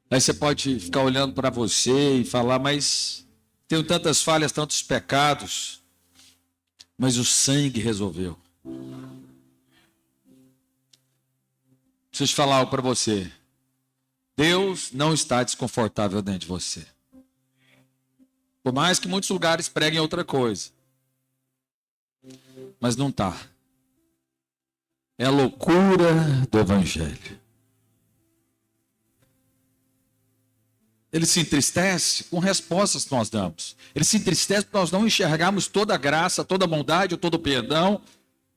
Aí você pode ficar olhando para você e falar, mas tenho tantas falhas, tantos pecados, mas o sangue resolveu. Preciso falar algo para você. Deus não está desconfortável dentro de você. Por mais que muitos lugares preguem outra coisa. Mas não está. É a loucura do Evangelho. Ele se entristece com respostas que nós damos. Ele se entristece porque nós não enxergamos toda a graça, toda a bondade, todo o perdão.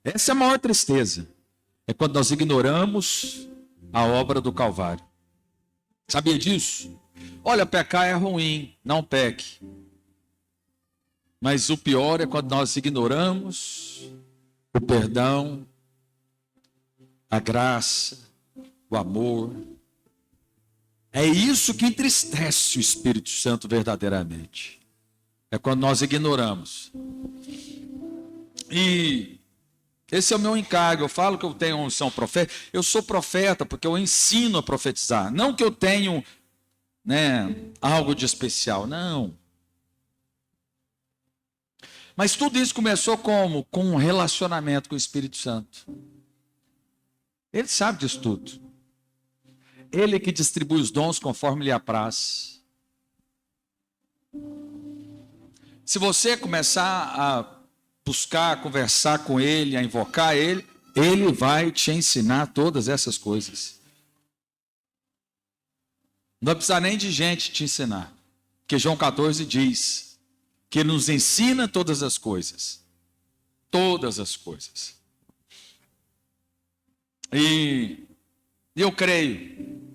Essa é a maior tristeza. É quando nós ignoramos a obra do Calvário. Sabia disso? Olha, pecar é ruim, não peque. Mas o pior é quando nós ignoramos o perdão, a graça, o amor. É isso que entristece o Espírito Santo verdadeiramente. É quando nós ignoramos. E esse é o meu encargo. Eu falo que eu tenho unção profética. Eu sou profeta porque eu ensino a profetizar. Não que eu tenho, algo de especial. Não. Mas tudo isso começou como? Com um relacionamento com o Espírito Santo. Ele sabe disso tudo. Ele que distribui os dons conforme lhe apraz. Se você começar a buscar, a conversar com ele, a invocar ele, ele vai te ensinar todas essas coisas. Não vai precisar nem de gente te ensinar. Porque João 14 diz que ele nos ensina todas as coisas. Todas as coisas. E eu creio,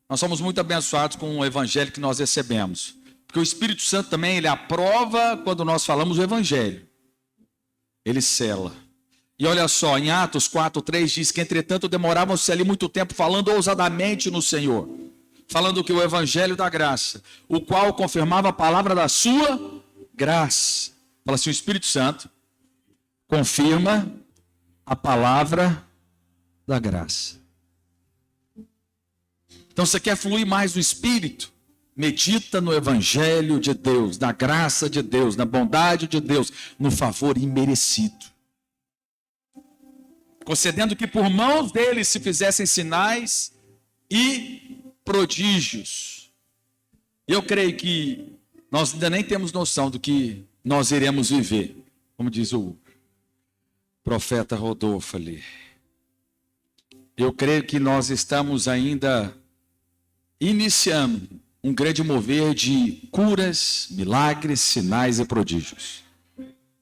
nós somos muito abençoados com o evangelho que nós recebemos. Porque o Espírito Santo também, ele aprova quando nós falamos o evangelho. Ele sela. E olha só, em Atos 4:3 diz que, entretanto, demoravam-se ali muito tempo falando ousadamente no Senhor. Falando que o evangelho da graça, o qual confirmava a palavra da sua graça. Fala assim, o Espírito Santo confirma a palavra da graça. Então, você quer fluir mais no Espírito? Medita no Evangelho de Deus, na graça de Deus, na bondade de Deus, no favor imerecido. Concedendo que por mãos dele se fizessem sinais e prodígios. Eu creio que nós ainda nem temos noção do que nós iremos viver, como diz o profeta Rodolfo ali. Eu creio que nós estamos ainda iniciando um grande mover de curas, milagres, sinais e prodígios.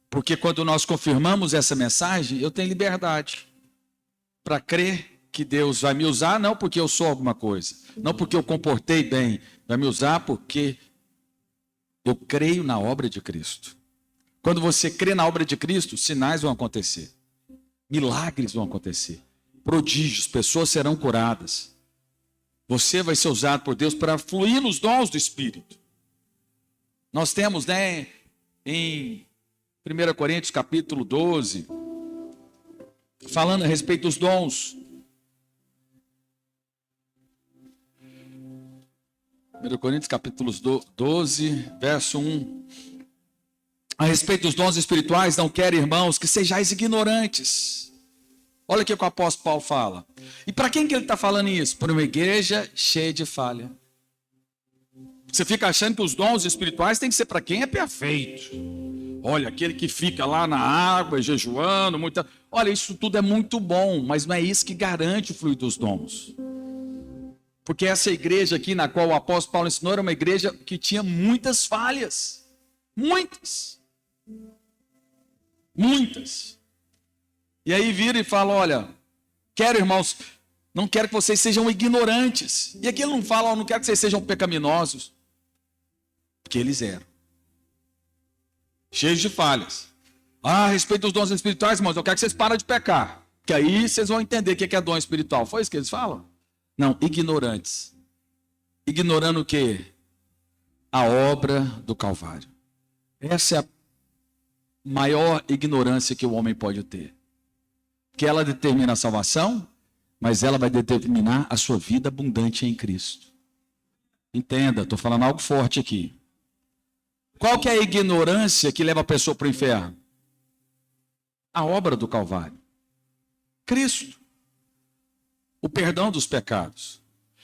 Porque quando nós confirmamos essa mensagem, eu tenho liberdade para crer que Deus vai me usar, não porque eu sou alguma coisa, não porque eu comportei bem, vai me usar porque eu creio na obra de Cristo. Quando você crê na obra de Cristo, sinais vão acontecer, milagres vão acontecer, prodígios, pessoas serão curadas. Você vai ser usado por Deus para fluir nos dons do Espírito. Nós temos, em 1 Coríntios capítulo 12, falando a respeito dos dons. 1 Coríntios capítulo 12, verso 1. A respeito dos dons espirituais, não quero, irmãos, que sejais ignorantes. Olha o que o apóstolo Paulo fala. E para quem que ele está falando isso? Para uma igreja cheia de falha. Você fica achando que os dons espirituais têm que ser para quem é perfeito. Olha, aquele que fica lá na água, jejuando, Olha, isso tudo é muito bom, mas não é isso que garante o fluir dos dons. Porque essa igreja aqui, na qual o apóstolo Paulo ensinou, era uma igreja que tinha muitas falhas. Muitas. Muitas. E aí vira e fala, olha, quero, irmãos, não quero que vocês sejam ignorantes. E aqui ele não fala, não quero que vocês sejam pecaminosos. Porque eles eram. Cheios de falhas. A respeito dos dons espirituais, irmãos, eu quero que vocês parem de pecar. Que aí vocês vão entender o que é dom espiritual. Foi isso que eles falam? Não, ignorantes. Ignorando o quê? A obra do Calvário. Essa é a maior ignorância que o homem pode ter. Que ela determina a salvação, mas ela vai determinar a sua vida abundante em Cristo. Entenda, estou falando algo forte aqui. Qual que é a ignorância que leva a pessoa para o inferno? A obra do Calvário. Cristo. O perdão dos pecados.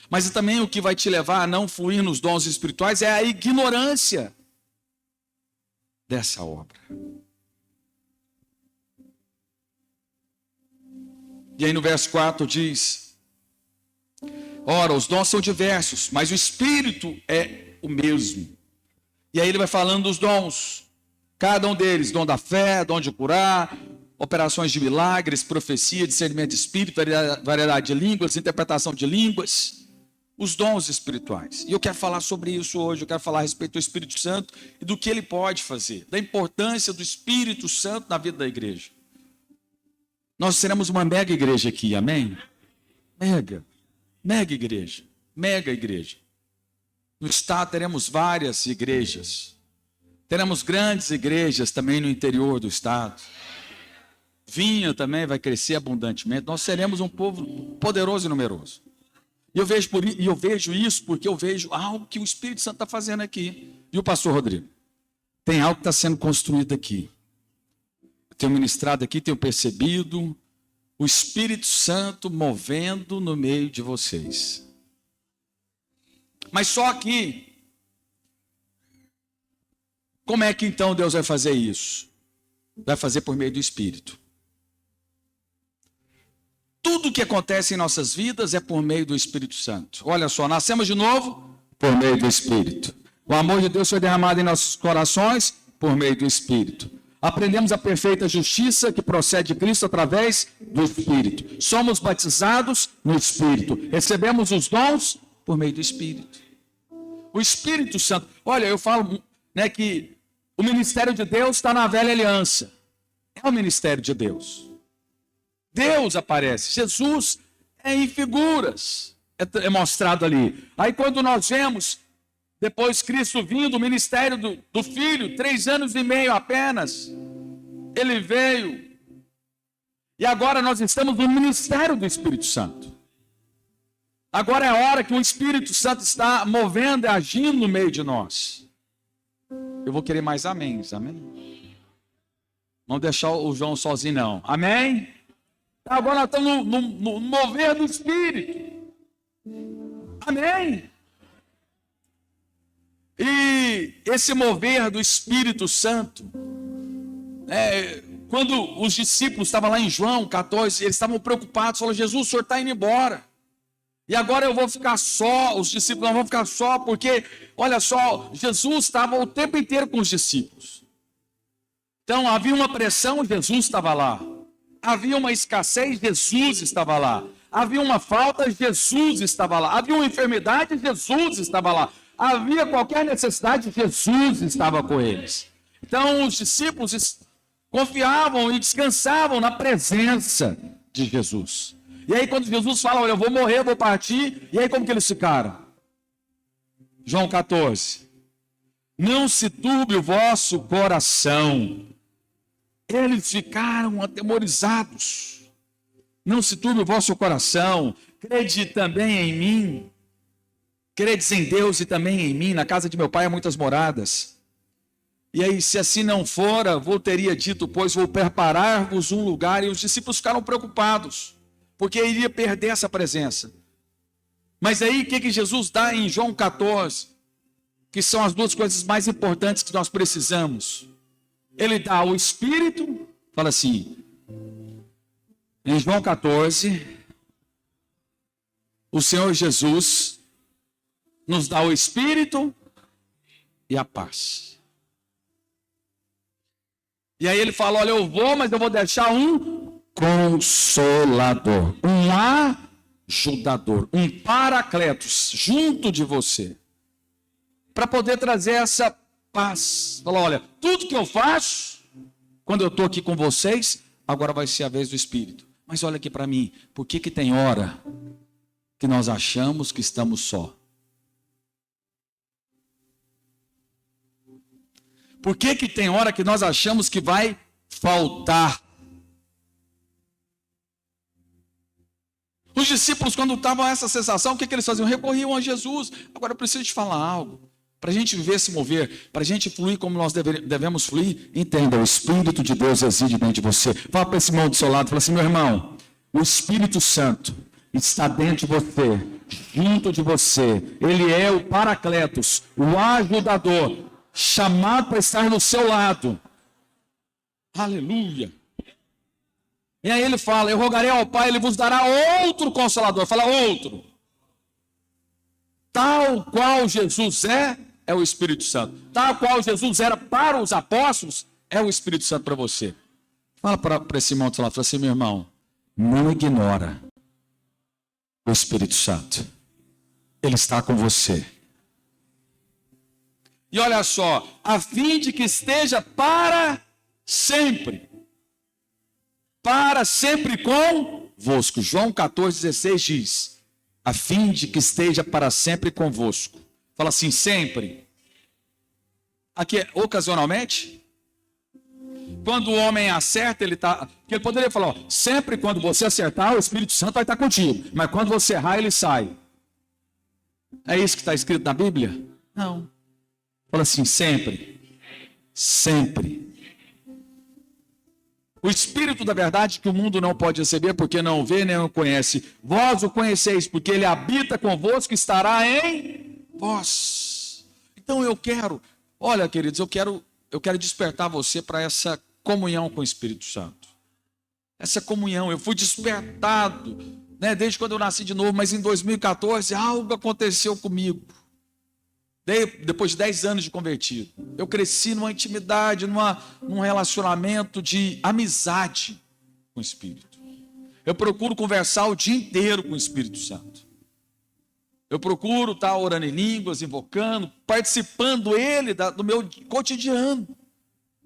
Mas também o que vai te levar a não fluir nos dons espirituais é a ignorância dessa obra. E aí no verso 4 diz: ora, os dons são diversos, mas o Espírito é o mesmo. E aí ele vai falando dos dons, cada um deles: dom da fé, dom de curar, operações de milagres, profecia, discernimento de espírito, variedade de línguas, interpretação de línguas, os dons espirituais. E eu quero falar sobre isso hoje, eu quero falar a respeito do Espírito Santo e do que ele pode fazer, da importância do Espírito Santo na vida da igreja. Nós seremos uma mega igreja aqui, amém? Mega igreja, mega igreja. No estado teremos várias igrejas. Teremos grandes igrejas também no interior do estado. Vinha também vai crescer abundantemente. Nós seremos um povo poderoso e numeroso. E eu vejo isso porque eu vejo algo que o Espírito Santo está fazendo aqui. E o pastor Rodrigo? Tem algo que está sendo construído aqui. Eu tenho ministrado aqui, tenho percebido o Espírito Santo movendo no meio de vocês. Mas só que, como é que então Deus vai fazer isso? Vai fazer por meio do Espírito. Tudo que acontece em nossas vidas é por meio do Espírito Santo. Olha só, nascemos de novo por meio do Espírito. O amor de Deus foi derramado em nossos corações por meio do Espírito. Aprendemos a perfeita justiça que procede de Cristo através do Espírito. Somos batizados no Espírito. Recebemos os dons por meio do Espírito. O Espírito Santo. Olha, eu falo que o ministério de Deus está na velha aliança. É o ministério de Deus. Deus aparece. Jesus é em figuras. É mostrado ali. Aí quando nós vemos, depois Cristo vindo, o ministério do Filho, 3 anos e meio apenas. Ele veio. E agora nós estamos no ministério do Espírito Santo. Agora é a hora que o Espírito Santo está movendo e agindo no meio de nós. Eu vou querer mais améns, amém? Não deixar o João sozinho não, amém? Agora nós estamos no mover do Espírito, amém? E esse mover do Espírito Santo, quando os discípulos estavam lá em João 14, eles estavam preocupados, falaram: Jesus, o senhor está indo embora. E agora eu vou ficar só, os discípulos não vão ficar só, porque, olha só, Jesus estava o tempo inteiro com os discípulos. Então havia uma pressão, Jesus estava lá. Havia uma escassez, Jesus estava lá. Havia uma falta, Jesus estava lá. Havia uma enfermidade, Jesus estava lá. Havia qualquer necessidade, Jesus estava com eles. Então os discípulos confiavam e descansavam na presença de Jesus. E aí quando Jesus fala: olha, eu vou morrer, eu vou partir. E aí como que eles ficaram? João 14. Não se turbe o vosso coração. Eles ficaram atemorizados. Não se turbe o vosso coração. Crede também em mim. Credes em Deus e também em mim. Na casa de meu pai há muitas moradas. E aí, se assim não fora, vou teria dito, pois vou preparar-vos um lugar. E os discípulos ficaram preocupados, porque iria perder essa presença. Mas aí, o que Jesus dá em João 14? Que são as duas coisas mais importantes que nós precisamos. Ele dá o Espírito, fala assim, em João 14, o Senhor Jesus nos dá o Espírito e a paz. E aí ele fala: olha, eu vou, mas eu vou deixar um Consolador, um ajudador, um Paracletos junto de você, para poder trazer essa paz. Fala: olha, tudo que eu faço, quando eu estou aqui com vocês, agora vai ser a vez do Espírito. Mas olha aqui para mim, por que tem hora que nós achamos que estamos só? Por que tem hora que nós achamos que vai faltar? Os discípulos, quando estavam essa sensação, o que eles faziam? Recorriam a Jesus. Agora eu preciso te falar algo. Para a gente viver, se mover, para a gente fluir como nós devemos fluir, entenda, o Espírito de Deus reside dentro de você. Fala para esse irmão do seu lado, fala assim, meu irmão, o Espírito Santo está dentro de você, junto de você. Ele é o Paracletos, o ajudador, chamado para estar no seu lado. Aleluia. E aí ele fala, eu rogarei ao Pai, ele vos dará outro Consolador. Fala, outro. Tal qual Jesus é o Espírito Santo. Tal qual Jesus era para os apóstolos, é o Espírito Santo para você. Fala para esse irmão do seu lado, fala assim, meu irmão, não ignora o Espírito Santo. Ele está com você. E olha só, a fim de que esteja para sempre. Para sempre convosco. João 14,16 diz, a fim de que esteja para sempre convosco. Fala assim, sempre. Aqui é ocasionalmente. Quando o homem acerta, ele poderia falar, ó, sempre quando você acertar, o Espírito Santo vai estar contigo. Mas quando você errar, ele sai. É isso que está escrito na Bíblia? Não. Fala assim, sempre. Sempre. O Espírito da verdade que o mundo não pode receber, porque não vê nem o conhece. Vós o conheceis, porque ele habita convosco e estará em vós. Então olha queridos, eu quero despertar você para essa comunhão com o Espírito Santo. Essa comunhão, eu fui despertado, desde quando eu nasci de novo, mas em 2014 algo aconteceu comigo. Depois de 10 anos de convertido, eu cresci numa intimidade, num relacionamento de amizade com o Espírito. Eu procuro conversar o dia inteiro com o Espírito Santo. Eu procuro estar orando em línguas, invocando, participando do meu cotidiano.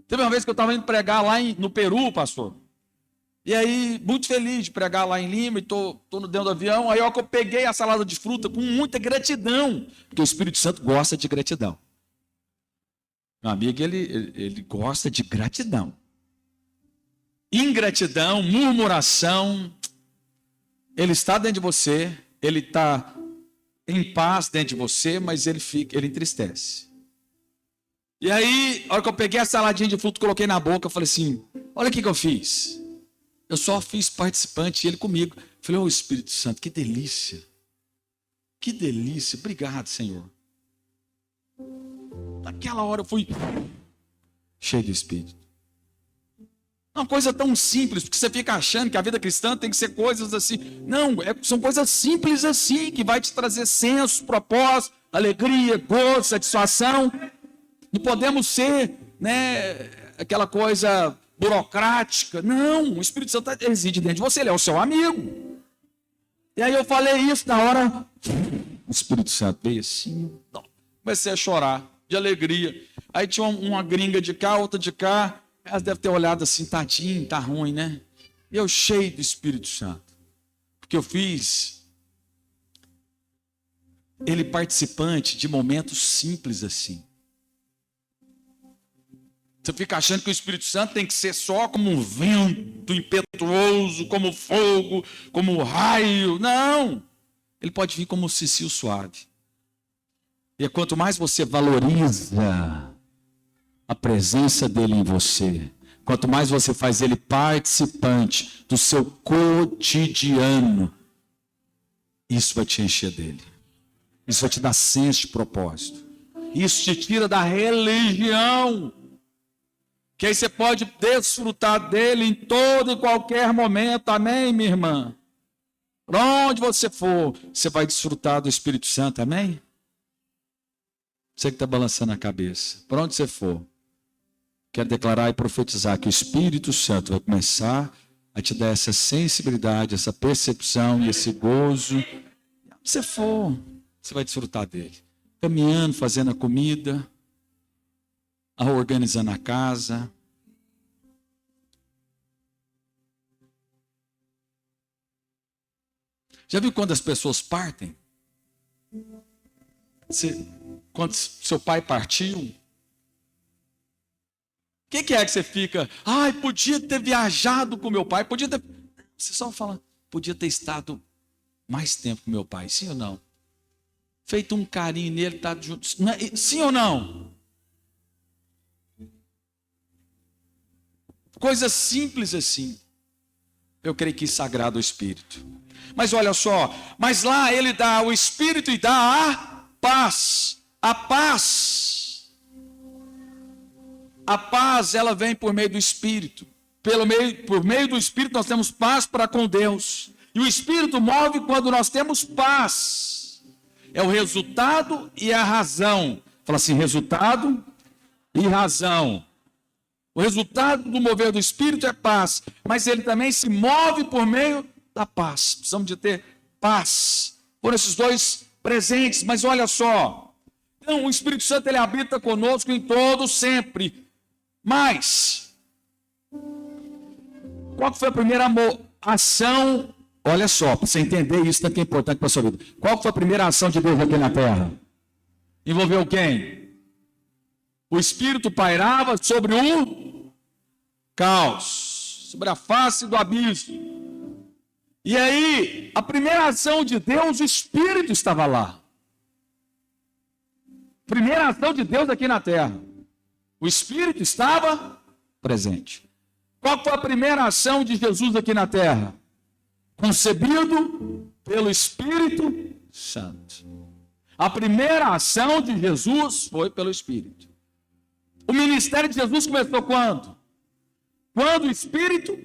Teve uma vez que eu estava indo pregar lá no Peru, pastor. E aí, muito feliz de pregar lá em Lima, e estou dentro do avião. Aí eu peguei a salada de fruta com muita gratidão, porque o Espírito Santo gosta de gratidão. Meu amigo, ele gosta de gratidão. Ingratidão, murmuração, ele está dentro de você, ele está em paz dentro de você, mas ele entristece. E aí, a hora que eu peguei a saladinha de fruta, coloquei na boca, eu falei assim, olha o que eu fiz. Eu só fiz participante, ele comigo. Falei, Espírito Santo, que delícia. Que delícia. Obrigado, Senhor. Naquela hora eu fui cheio do Espírito. Uma coisa tão simples, porque você fica achando que a vida cristã tem que ser coisas assim. Não, são coisas simples assim, que vai te trazer senso, propósito, alegria, gozo, satisfação. Não podemos ser, aquela coisa burocrática. Não, o Espírito Santo reside dentro de você, ele é o seu amigo. E aí eu falei isso na hora, o Espírito Santo veio assim, comecei a chorar de alegria. Aí tinha uma gringa de cá, outra de cá, elas devem ter olhado assim, tadinho, tá ruim, né? E eu cheio do Espírito Santo, porque eu fiz ele participante de momentos simples assim. Você fica achando que o Espírito Santo tem que ser só como um vento impetuoso, como fogo, como raio. Não! Ele pode vir como um cicio suave. E quanto mais você valoriza a presença dele em você, quanto mais você faz ele participante do seu cotidiano, isso vai te encher dele. Isso vai te dar senso de propósito. Isso te tira da religião. Que aí você pode desfrutar dele em todo e qualquer momento. Amém, minha irmã? Por onde você for, você vai desfrutar do Espírito Santo. Amém? Você que está balançando a cabeça. Por onde você for, quero declarar e profetizar que o Espírito Santo vai começar a te dar essa sensibilidade, essa percepção e esse gozo. Onde você for, você vai desfrutar dele. Caminhando, fazendo a comida, organizando a casa. Já viu quando as pessoas partem? Quando seu pai partiu? O que é que você fica? Podia ter viajado com meu pai. Você só fala, podia ter estado mais tempo com meu pai, sim ou não? Feito um carinho nele, tá junto, sim ou não? Coisa simples assim. Eu creio que isso agrada o Espírito. Mas olha só, mas lá ele dá o Espírito e dá a paz. A paz. A paz, ela vem por meio do Espírito. Por meio do Espírito nós temos paz para com Deus. E o Espírito move quando nós temos paz. É o resultado e a razão. Fala assim, resultado e razão. O resultado do mover do Espírito é paz, mas ele também se move por meio da paz. Precisamos de ter paz. Por esses dois presentes, mas olha só. Então, o Espírito Santo, ele habita conosco em todo sempre. Mas, qual foi a primeira ação? Olha só, para você entender isso, tanto que é importante para a sua vida. Qual foi a primeira ação de Deus aqui na terra? Envolveu quem? O Espírito pairava sobre o caos, sobre a face do abismo. E aí, a primeira ação de Deus, o Espírito estava lá. Primeira ação de Deus aqui na terra. O Espírito estava presente. Qual foi a primeira ação de Jesus aqui na terra? Concebido pelo Espírito Santo. A primeira ação de Jesus foi pelo Espírito. O ministério de Jesus começou quando? Quando o Espírito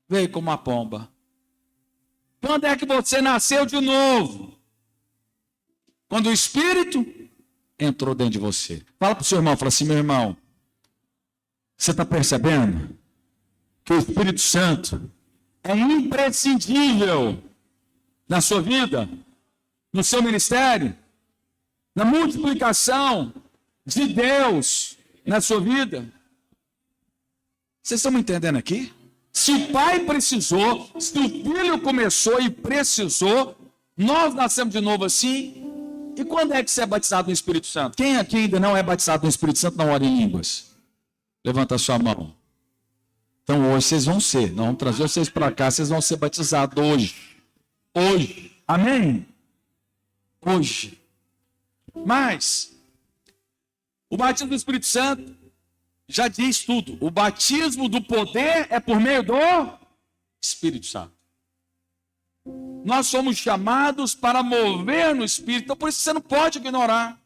veio como uma pomba. Quando é que você nasceu de novo? Quando o Espírito entrou dentro de você. Fala para o seu irmão, fala assim, meu irmão, você está percebendo que o Espírito Santo é imprescindível na sua vida, no seu ministério, na multiplicação de Deus na sua vida? Vocês estão me entendendo aqui? Se o pai precisou, se o filho começou e precisou, nós nascemos de novo assim. E quando é que você é batizado no Espírito Santo? Quem aqui ainda não é batizado no Espírito Santo não ora em línguas? Levanta a sua mão. Então hoje vocês vão ser. Nós vamos trazer vocês para cá, vocês vão ser batizados hoje. Hoje. Amém? Hoje. Mas o batismo do Espírito Santo já diz tudo. O batismo do poder é por meio do Espírito Santo. Nós somos chamados para mover no Espírito. Então, por isso você não pode ignorar.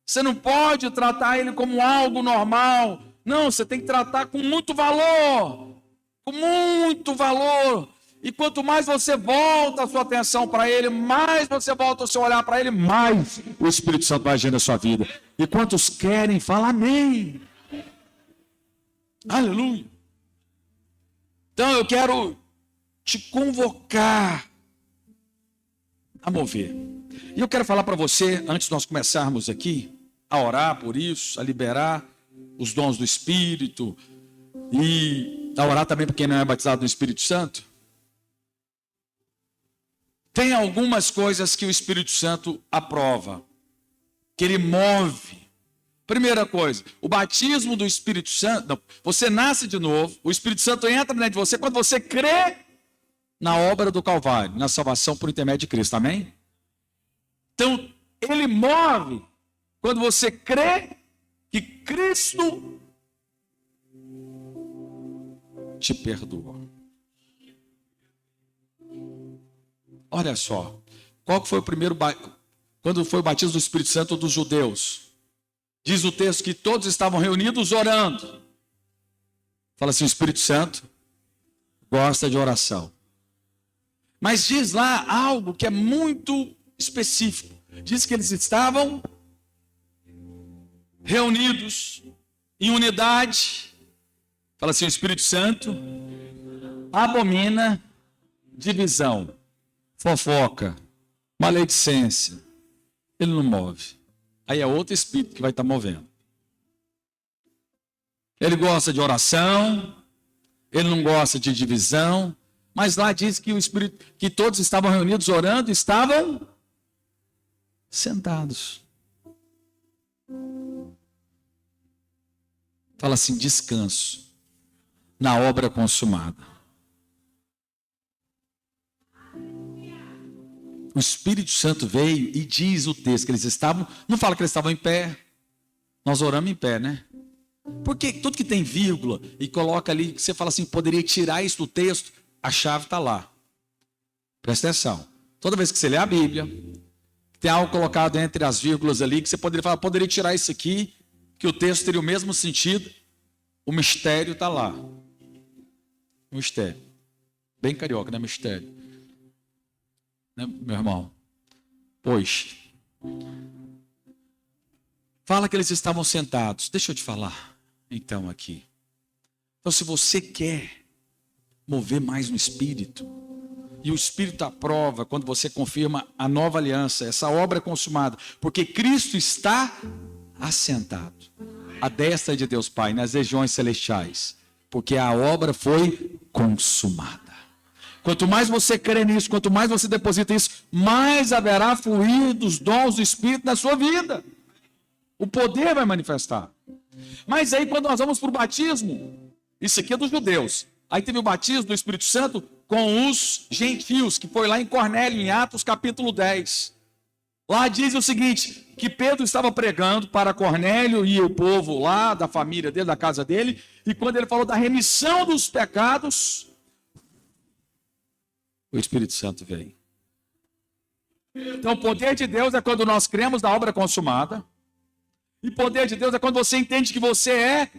Você não pode tratar ele como algo normal. Não, você tem que tratar com muito valor. Com muito valor. E quanto mais você volta a sua atenção para ele, mais você volta o seu olhar para ele, mais o Espírito Santo vai agir na sua vida. E quantos querem, fala amém. Aleluia. Então eu quero te convocar a mover. E eu quero falar para você, antes de nós começarmos aqui, a orar por isso, a liberar os dons do Espírito, e a orar também para quem não é batizado no Espírito Santo. Tem algumas coisas que o Espírito Santo aprova, que ele move. Primeira coisa, o batismo do Espírito Santo, não, você nasce de novo, o Espírito Santo entra dentro de você quando você crê na obra do Calvário, na salvação por intermédio de Cristo, amém? Então, ele move quando você crê que Cristo te perdoou. Olha só, qual foi o primeiro quando foi o batismo do Espírito Santo dos judeus? Diz o texto que todos estavam reunidos orando. Fala assim, o Espírito Santo gosta de oração. Mas diz lá algo que é muito específico. Diz que eles estavam reunidos em unidade. Fala assim, o Espírito Santo abomina divisão, fofoca, maledicência. Ele não move. Aí é outro Espírito que vai estar movendo. Ele gosta de oração, ele não gosta de divisão, mas lá diz que o Espírito, que todos estavam reunidos orando, estavam sentados. Fala assim, descanso na obra consumada. o Espírito Santo veio e diz o texto que eles estavam, não fala que eles estavam em pé, nós oramos em pé, né? Porque tudo que tem vírgula e coloca ali, que você fala assim, poderia tirar isso do texto, a chave está lá. Presta atenção. Toda vez que você lê a Bíblia, tem algo colocado entre as vírgulas ali, que você poderia falar, poderia tirar isso aqui, que o texto teria o mesmo sentido, o mistério está lá. O mistério. Bem carioca, né? Mistério. Né, meu irmão? Pois. Fala que eles estavam sentados. Deixa eu te falar, então, aqui. Então, se você quer mover mais no Espírito, e o Espírito aprova quando você confirma a nova aliança, essa obra consumada, porque Cristo está assentado à destra de Deus Pai, nas regiões celestiais, porque a obra foi consumada. Quanto mais você crê nisso, quanto mais você deposita isso, mais haverá fluir dos dons do Espírito na sua vida. O poder vai manifestar. Mas aí quando nós vamos para o batismo, isso aqui é dos judeus. Aí teve o batismo do Espírito Santo com os gentios, que foi lá em Cornélio, em Atos capítulo 10. Lá diz o seguinte, que Pedro estava pregando para Cornélio e o povo lá, da família dele, da casa dele, e quando ele falou da remissão dos pecados, o Espírito Santo veio. Então o poder de Deus é quando nós cremos na obra consumada, e o poder de Deus é quando você entende que você é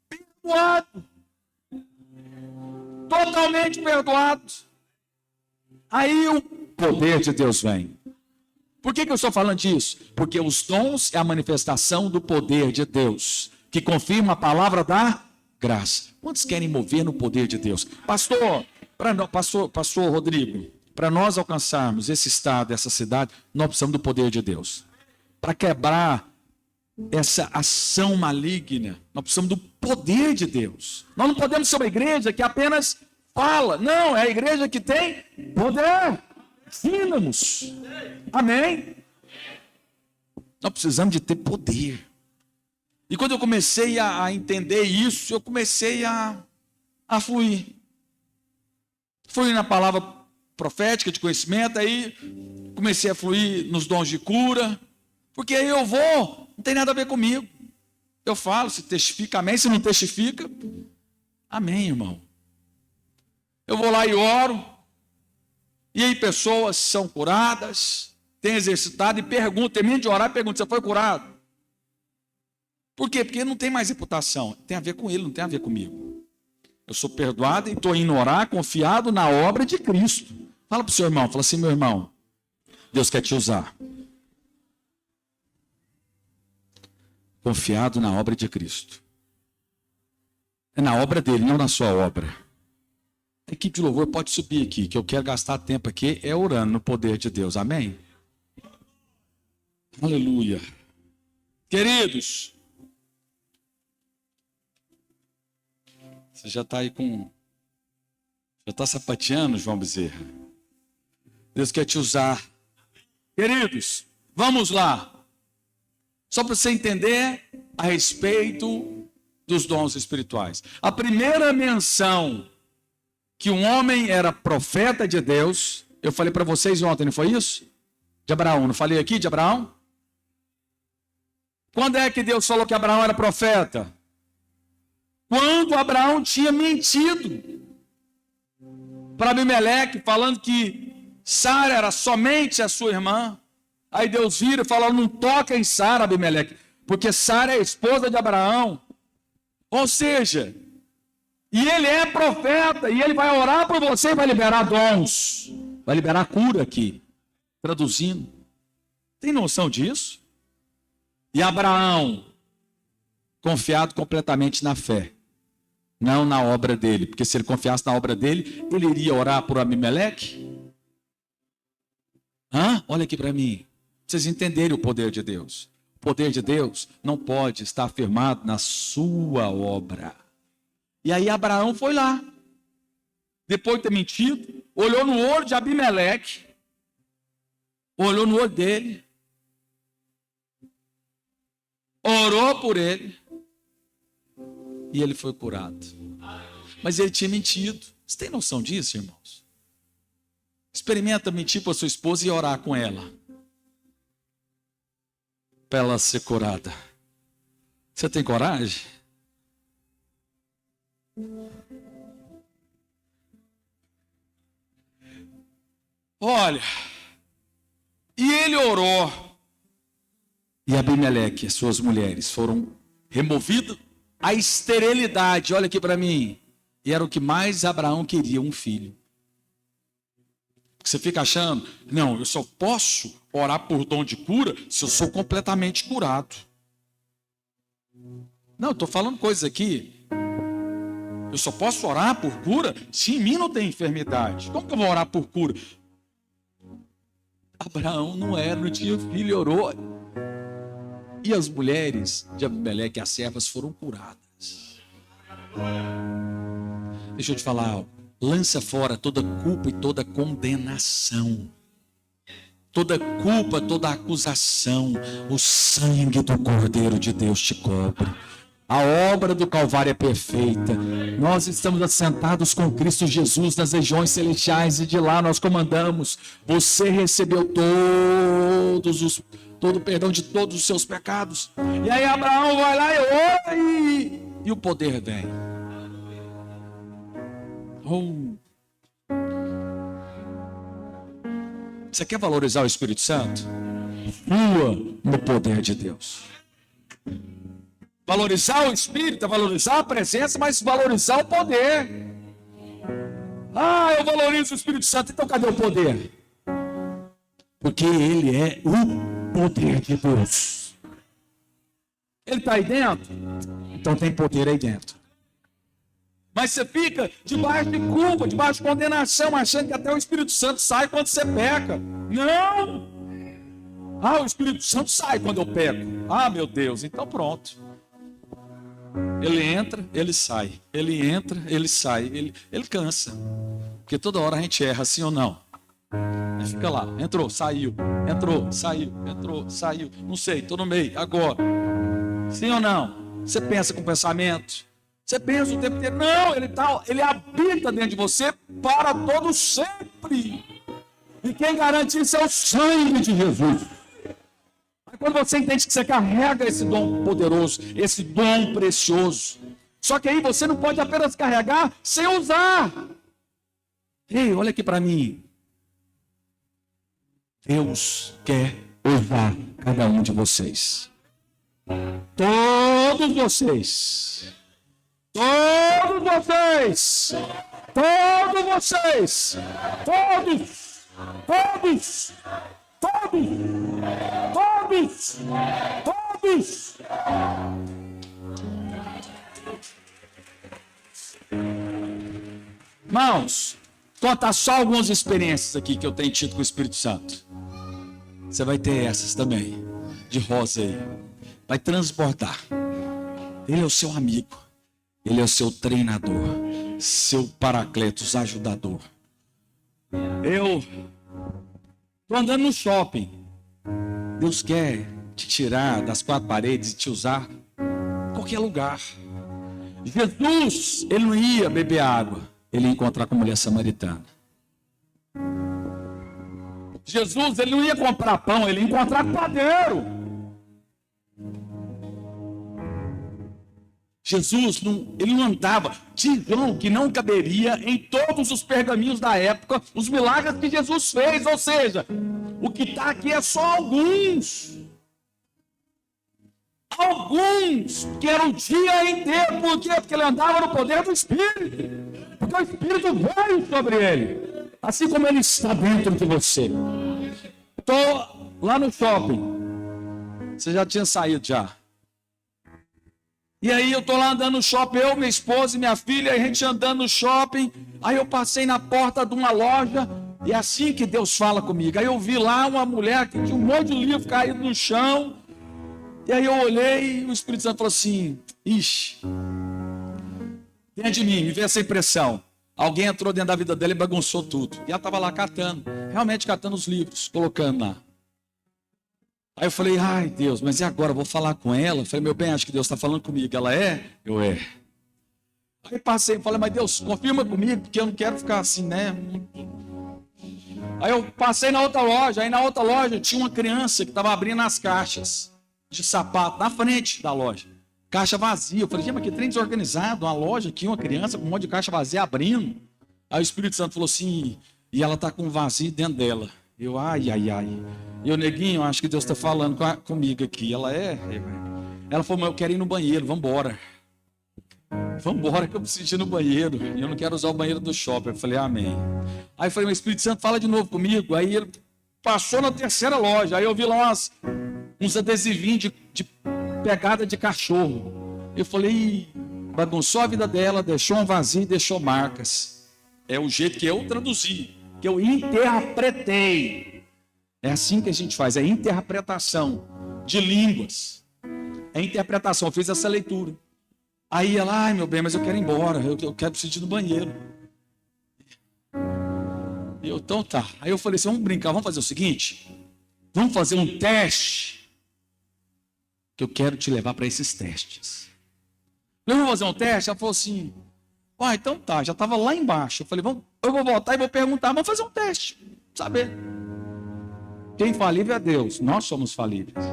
perdoado. Totalmente perdoado. Aí o poder de Deus vem. Por que eu estou falando disso? Porque os dons é a manifestação do poder de Deus, que confirma a palavra da graça. Quantos querem mover no poder de Deus? Pastor Rodrigo, para nós alcançarmos esse estado, essa cidade, nós precisamos do poder de Deus. Para quebrar essa ação maligna, nós precisamos do poder de Deus. Nós não podemos ser uma igreja que apenas fala. Não, é a igreja que tem poder. Ensina-nos. Amém? Nós precisamos de ter poder. E quando eu comecei a entender isso, eu comecei a fluir. Fui na palavra profética de conhecimento, aí comecei a fluir nos dons de cura, porque aí eu vou, não tem nada a ver comigo. Eu falo, se testifica, amém. Se não testifica, amém, irmão. Eu vou lá e oro, e aí pessoas são curadas, têm exercitado e perguntam, termino de orar e perguntam, você foi curado? Por quê? Porque não tem mais reputação, tem a ver com ele, não tem a ver comigo. Eu sou perdoado e estou indo orar confiado na obra de Cristo. Fala para o seu irmão, fala assim, meu irmão, Deus quer te usar. Confiado na obra de Cristo. É na obra dele, não na sua obra. A equipe de louvor pode subir aqui, que eu quero gastar tempo aqui é orando no poder de Deus. Amém? Aleluia. Queridos, você já está aí já está sapateando, João Bezerra. Deus quer te usar. Queridos, vamos lá. Só para você entender a respeito dos dons espirituais. A primeira menção que um homem era profeta de Deus, eu falei para vocês ontem, não foi isso? De Abraão, não falei aqui de Abraão? Quando é que Deus falou que Abraão era profeta? Quando Abraão tinha mentido para Abimeleque, falando que Sara era somente a sua irmã. Aí Deus vira e fala, não toca em Sara, Abimeleque, porque Sara é a esposa de Abraão. Ou seja, e ele é profeta, e ele vai orar por você e vai liberar dons, vai liberar cura aqui, traduzindo. Tem noção disso? E Abraão, confiado completamente na fé, não na obra dele, porque se ele confiasse na obra dele, ele iria orar por Abimeleque? Olha aqui para mim. Vocês entenderem o poder de Deus. O poder de Deus não pode estar firmado na sua obra. E aí Abraão foi lá. Depois de ter mentido, olhou no olho de Abimeleque. Olhou no olho dele. Orou por ele. E ele foi curado. Mas ele tinha mentido. Você tem noção disso, irmãos? Experimenta mentir para sua esposa e orar com ela, para ela ser curada. Você tem coragem? Olha, e ele orou, e Abimeleque e suas mulheres foram removidas a esterilidade. Olha aqui para mim. E era o que mais Abraão queria, um filho. Você fica achando, não, eu só posso orar por dom de cura se eu sou completamente curado. Não, eu estou falando coisas aqui. Eu só posso orar por cura se em mim não tem enfermidade. Como que eu vou orar por cura? Abraão não tinha filho, orou. E as mulheres de Abimeleque, as servas, foram curadas. Deixa eu te falar algo. Lança fora toda culpa e toda condenação. Toda culpa, toda acusação. O sangue do Cordeiro de Deus te cobre. A obra do Calvário é perfeita. Nós estamos assentados com Cristo Jesus nas regiões celestiais e de lá nós comandamos. Você recebeu todo o perdão de todos os seus pecados. E aí Abraão vai lá e ora e o poder vem. Você quer valorizar o Espírito Santo? Flua no poder de Deus. Valorizar o Espírito, valorizar a presença, mas valorizar o poder. Eu valorizo o Espírito Santo, então cadê o poder? Porque ele é o poder de Deus. Ele está aí dentro? Então tem poder aí dentro. Mas você fica debaixo de culpa, debaixo de condenação, achando que até o Espírito Santo sai quando você peca. Não! O Espírito Santo sai quando eu peco. Meu Deus, então pronto. Ele entra, ele sai. Ele entra, ele sai. Ele cansa. Porque toda hora a gente erra, sim ou não? Aí fica lá, entrou, saiu. Entrou, saiu, entrou, saiu. Não sei, estou no meio, agora. Sim ou não? Você pensa com pensamento? Você pensa o tempo inteiro? Não, ele habita dentro de você para todo sempre. E quem garante isso é o sangue de Jesus. Aí quando você entende que você carrega esse dom poderoso, esse dom precioso, só que aí você não pode apenas carregar sem usar. Ei, olha aqui para mim. Deus quer usar cada um de vocês. Todos vocês. Todos vocês, todos vocês, todos, todos, todos, todos, todos. Irmãos, contar só algumas experiências aqui que eu tenho tido com o Espírito Santo. Você vai ter essas também, de rosa aí. Vai transbordar. Ele é o seu amigo. Ele é o seu treinador, seu paracletos, ajudador. Eu estou andando no shopping. Deus quer te tirar das quatro paredes e te usar em qualquer lugar. Jesus, ele não ia beber água, ele ia encontrar com a mulher samaritana. Jesus, ele não ia comprar pão, ele ia encontrar com o padeiro. Jesus, ele não andava, tijolo que não caberia em todos os pergaminhos da época, os milagres que Jesus fez, ou seja, o que está aqui é só alguns. Alguns, que era o dia inteiro, por quê? Porque ele andava no poder do Espírito, porque o Espírito veio sobre ele, assim como ele está dentro de você. Estou lá no shopping, você já tinha saído já. E aí eu tô lá andando no shopping, eu, minha esposa e minha filha, a gente andando no shopping, aí eu passei na porta de uma loja, e é assim que Deus fala comigo. Aí eu vi lá uma mulher que tinha um monte de livro caído no chão, e aí eu olhei e o Espírito Santo falou assim, ixi, dentro de mim, me veio essa impressão, alguém entrou dentro da vida dela e bagunçou tudo. E ela estava lá catando, realmente catando os livros, colocando lá. Aí eu falei, ai Deus, mas e agora? Eu vou falar com ela? Eu falei, meu bem, acho que Deus está falando comigo. Ela é? Eu é. Aí passei, falei, mas Deus, confirma comigo, porque eu não quero ficar assim, né? Aí eu passei na outra loja, aí na outra loja tinha uma criança que estava abrindo as caixas de sapato na frente da loja. Caixa vazia. Eu falei, gente, mas que trem desorganizado, uma loja aqui, uma criança com um monte de caixa vazia abrindo. Aí o Espírito Santo falou assim, e ela está com um vazio dentro dela. Eu, ai. E o neguinho, acho que Deus está falando comigo aqui. Ela falou, mas eu quero ir no banheiro, vamos embora. Vamos embora que eu preciso ir no banheiro. E eu não quero usar o banheiro do shopping. Eu falei, amém. Aí eu falei, mas o Espírito Santo fala de novo comigo. Aí ele passou na terceira loja. Aí eu vi lá uns adesivinhos de pegada de cachorro. Eu falei, bagunçou a vida dela, deixou um vazio, deixou marcas. É o jeito que eu traduzi, que eu interpretei. É assim que a gente faz, é interpretação de línguas. É interpretação, eu fiz essa leitura. Aí ela, ai meu bem, mas eu quero ir embora, eu quero precisar ir no banheiro. E eu, então tá. Aí eu falei assim, vamos brincar, vamos fazer o seguinte, vamos fazer um teste, que eu quero te levar para esses testes. Vamos fazer um teste? Ela falou assim, então tá, já estava lá embaixo. Eu falei, eu vou voltar e vou perguntar, vamos fazer um teste, saber. Quem falível é Deus, nós somos falíveis.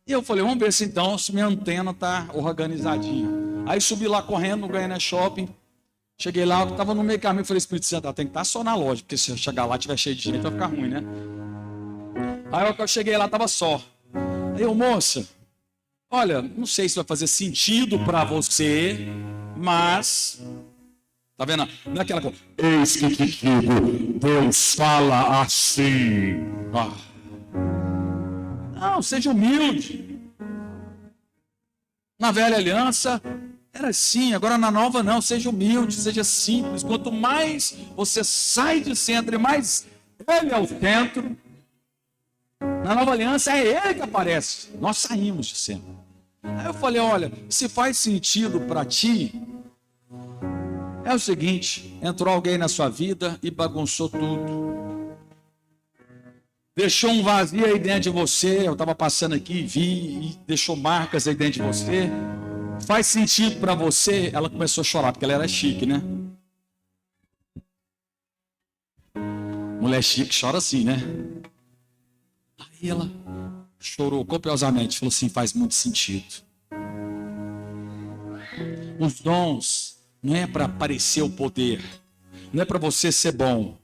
E eu falei, vamos ver se então, se minha antena está organizadinha. Aí subi lá correndo no Goiânia Shopping, cheguei lá, eu estava no meio do caminho, falei, Espírito Santo, tem que estar só na loja, porque se eu chegar lá, tiver cheio de gente, vai ficar ruim, né? Aí eu cheguei lá, estava só. Aí eu, moça, olha, não sei se vai fazer sentido para você, mas, tá vendo? Não é aquela coisa, eis que te digo, Deus fala assim. Não, seja humilde. Na velha aliança era assim, agora na nova não, seja humilde, seja simples. Quanto mais você sai de centro e mais ele é o centro, na nova aliança é ele que aparece. Nós saímos de centro. Aí eu falei, olha, se faz sentido para ti, é o seguinte, entrou alguém na sua vida e bagunçou tudo. Deixou um vazio aí dentro de você, eu estava passando aqui e vi, e deixou marcas aí dentro de você. Faz sentido para você? Ela começou a chorar, porque ela era chique, né? Mulher chique chora assim, né? Aí ela chorou copiosamente, falou assim, faz muito sentido. Os dons não é para aparecer o poder, não é para você ser bom.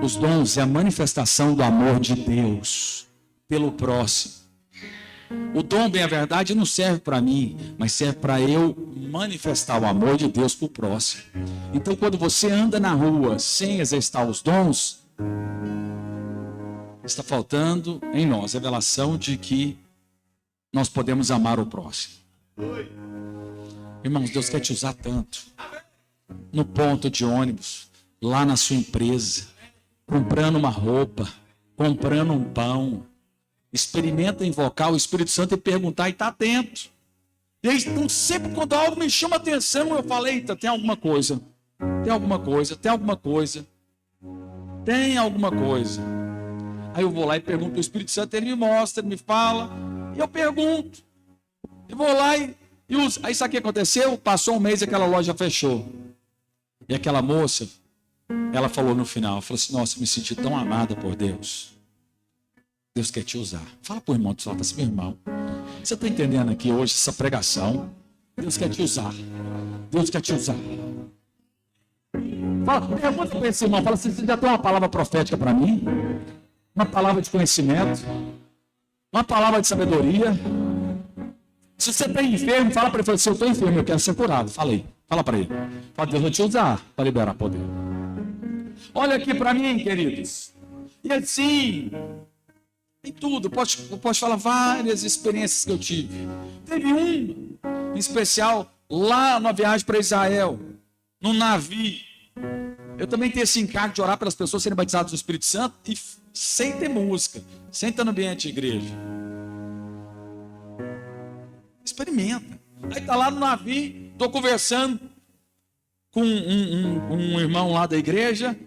Os dons é a manifestação do amor de Deus pelo próximo. O dom, bem a verdade, não serve para mim, mas serve para eu manifestar o amor de Deus para o próximo. Então, quando você anda na rua sem exercitar os dons, está faltando em nós a revelação de que nós podemos amar o próximo. Irmãos, Deus quer te usar tanto. No ponto de ônibus, lá na sua empresa, comprando uma roupa, comprando um pão. Experimenta invocar o Espírito Santo e perguntar e está atento. E aí, então, sempre quando algo me chama a atenção, eu falo, eita, tem alguma coisa. Tem alguma coisa, tem alguma coisa. Tem alguma coisa. Aí eu vou lá e pergunto para o Espírito Santo, ele me mostra, ele me fala, e eu pergunto. Eu vou lá e uso. Aí sabe o que aconteceu? Passou um mês e aquela loja fechou. E aquela moça, ela falou no final, falou assim, nossa, eu me senti tão amada por Deus. Deus quer te usar. Fala para o irmão, fala assim, meu irmão, você está entendendo aqui hoje essa pregação? Deus quer te usar. Deus quer te usar. Pergunta para esse irmão, fala assim, você já tem uma palavra profética para mim? Uma palavra de conhecimento? Uma palavra de sabedoria? Se você está enfermo, fala para ele, fala assim, eu estou enfermo, eu quero ser curado. Falei, fala para ele. Fala, Deus vai te usar para liberar poder. Olha aqui para mim, queridos. E assim, em tudo, eu posso falar várias experiências que eu tive. Teve um em especial lá na viagem para Israel, num navio. Eu também tenho esse encargo de orar pelas pessoas serem batizadas no Espírito Santo e sem ter música, sem estar no ambiente de igreja. Experimenta. Aí está lá no navio, estou conversando com um irmão lá da igreja.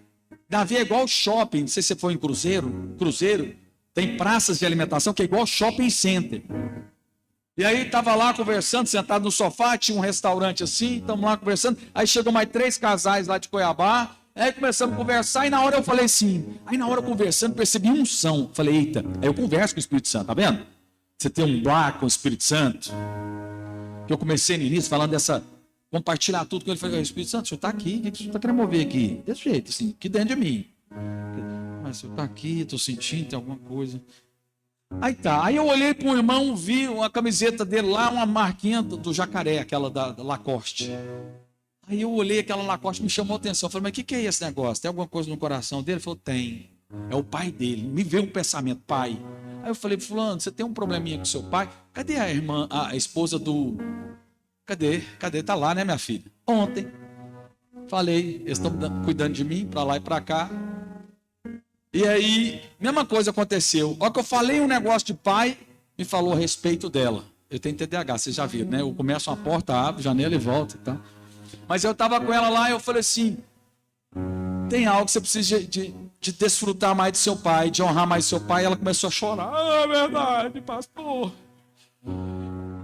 Navio é igual shopping, não sei se você foi em cruzeiro, tem praças de alimentação que é igual shopping center. E aí estava lá conversando, sentado no sofá, tinha um restaurante assim, estamos lá conversando. Aí chegou mais 3 casais lá de Cuiabá Aí começamos a conversar e na hora eu falei assim. Aí na hora conversando, percebi unção. Falei, eita, aí eu converso com o Espírito Santo, tá vendo? Você tem um bar com o Espírito Santo. Que eu comecei no início falando dessa... Compartilhar tudo com ele. Falei, Espírito Santo, o senhor está aqui, o que o senhor está querendo mover aqui? Desse jeito, assim, aqui dentro de mim. Mas o senhor está aqui, estou sentindo, tem alguma coisa. Aí tá, aí eu olhei para um irmão, vi uma camiseta dele lá, uma marquinha do jacaré, aquela da Lacoste. Aí eu olhei aquela Lacoste, me chamou a atenção. Falei, mas o que é esse negócio? Tem alguma coisa no coração dele? Ele falou, tem. É o pai dele. Me veio um pensamento, pai. Aí eu falei, fulano, você tem um probleminha com seu pai? Cadê a irmã, a esposa do... Cadê? Tá lá, né, minha filha? Ontem. Falei, eles estão cuidando de mim, para lá e para cá. E aí, mesma coisa aconteceu. Ó que eu falei um negócio de pai, me falou a respeito dela. Eu tenho TDAH, vocês já viram, né? Eu começo uma porta, abro, janela e volto e tal. Mas eu estava com ela lá e eu falei assim, tem algo que você precisa de desfrutar mais de seu pai, de honrar mais seu pai. E ela começou a chorar. Ah, é verdade, pastor.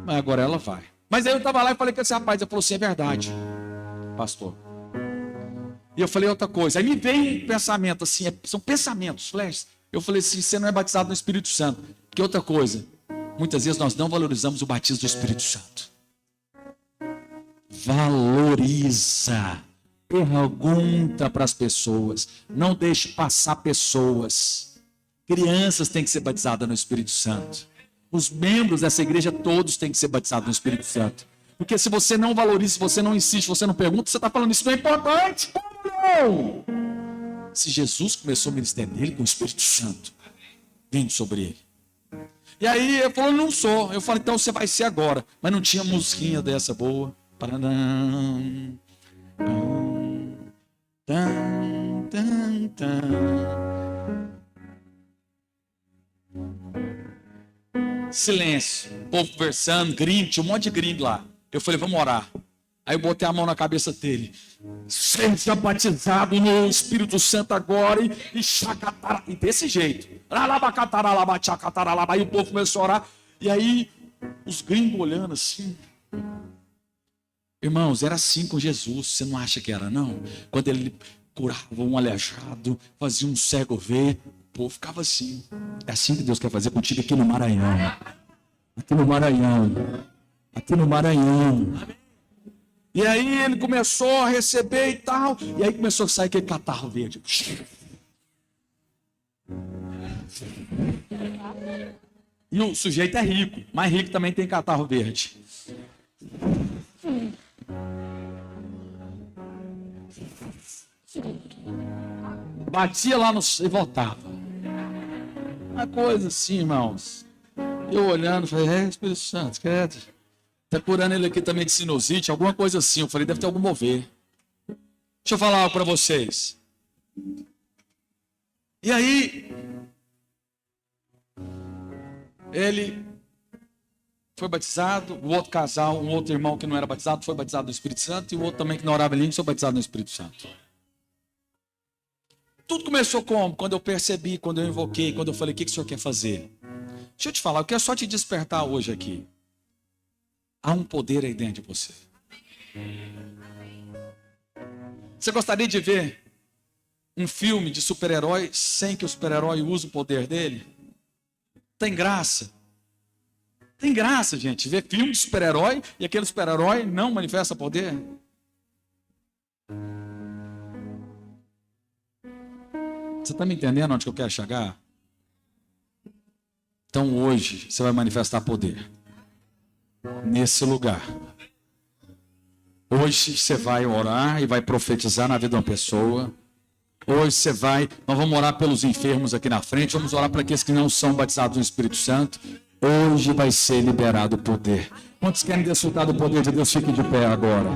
Mas agora ela vai. Mas aí eu estava lá e falei com esse rapaz, ele falou assim, é verdade, pastor. E eu falei outra coisa. Aí me veio um pensamento assim, são pensamentos, flashes. Eu falei assim, você não é batizado no Espírito Santo. Porque outra coisa, muitas vezes nós não valorizamos o batismo do Espírito Santo. Valoriza. Pergunta para as pessoas. Não deixe passar pessoas. Crianças têm que ser batizadas no Espírito Santo. Os membros dessa igreja todos têm que ser batizados no Espírito Santo. Porque se você não valoriza, se você não insiste, se você não pergunta, você está falando isso não é importante. Não! Se Jesus começou o ministério dele com o Espírito Santo vindo sobre ele. E aí ele falou, não sou. Eu falei, então você vai ser agora. Mas não tinha musiquinha dessa boa. Silêncio, o povo conversando, gringo, tinha um monte de gringo lá. Eu falei, vamos orar. Aí eu botei a mão na cabeça dele. Seja batizado no Espírito Santo agora e desse jeito. Aí o povo começou a orar. E aí os gringos olhando assim. Irmãos, era assim com Jesus. Você não acha que era, não? Quando ele curava um aleijado, fazia um cego ver, o povo ficava assim. É assim que Deus quer fazer contigo aqui no Maranhão. Aqui no Maranhão. Aqui no Maranhão. E aí ele começou a receber e tal. E aí começou a sair aquele catarro verde. E o sujeito é rico. Mais rico também tem catarro verde. Batia lá no... e voltava. Uma coisa assim, irmãos. Eu olhando, falei, Espírito Santo, quieto. Tá curando ele aqui também de sinusite, alguma coisa assim. Eu falei, deve ter algum mover. Deixa eu falar algo para vocês. E aí, ele foi batizado, o outro casal, um outro irmão que não era batizado, foi batizado no Espírito Santo, e o outro também que não orava em língua, foi batizado no Espírito Santo. Tudo começou como? Quando eu percebi, quando eu invoquei, quando eu falei, o que o senhor quer fazer? Deixa eu te falar, eu quero só te despertar hoje aqui. Há um poder aí dentro de você. Você gostaria de ver um filme de super-herói sem que o super-herói use o poder dele? Tem graça. Tem graça, gente, ver filme de super-herói e aquele super-herói não manifesta poder. Você está me entendendo onde que eu quero chegar? Então hoje você vai manifestar poder. Nesse lugar. Hoje você vai orar e vai profetizar na vida de uma pessoa. Hoje você vai, nós vamos orar pelos enfermos aqui na frente, vamos orar para aqueles que não são batizados no Espírito Santo. Hoje vai ser liberado o poder. Quantos querem desfrutar do poder de Deus? Fiquem de pé agora.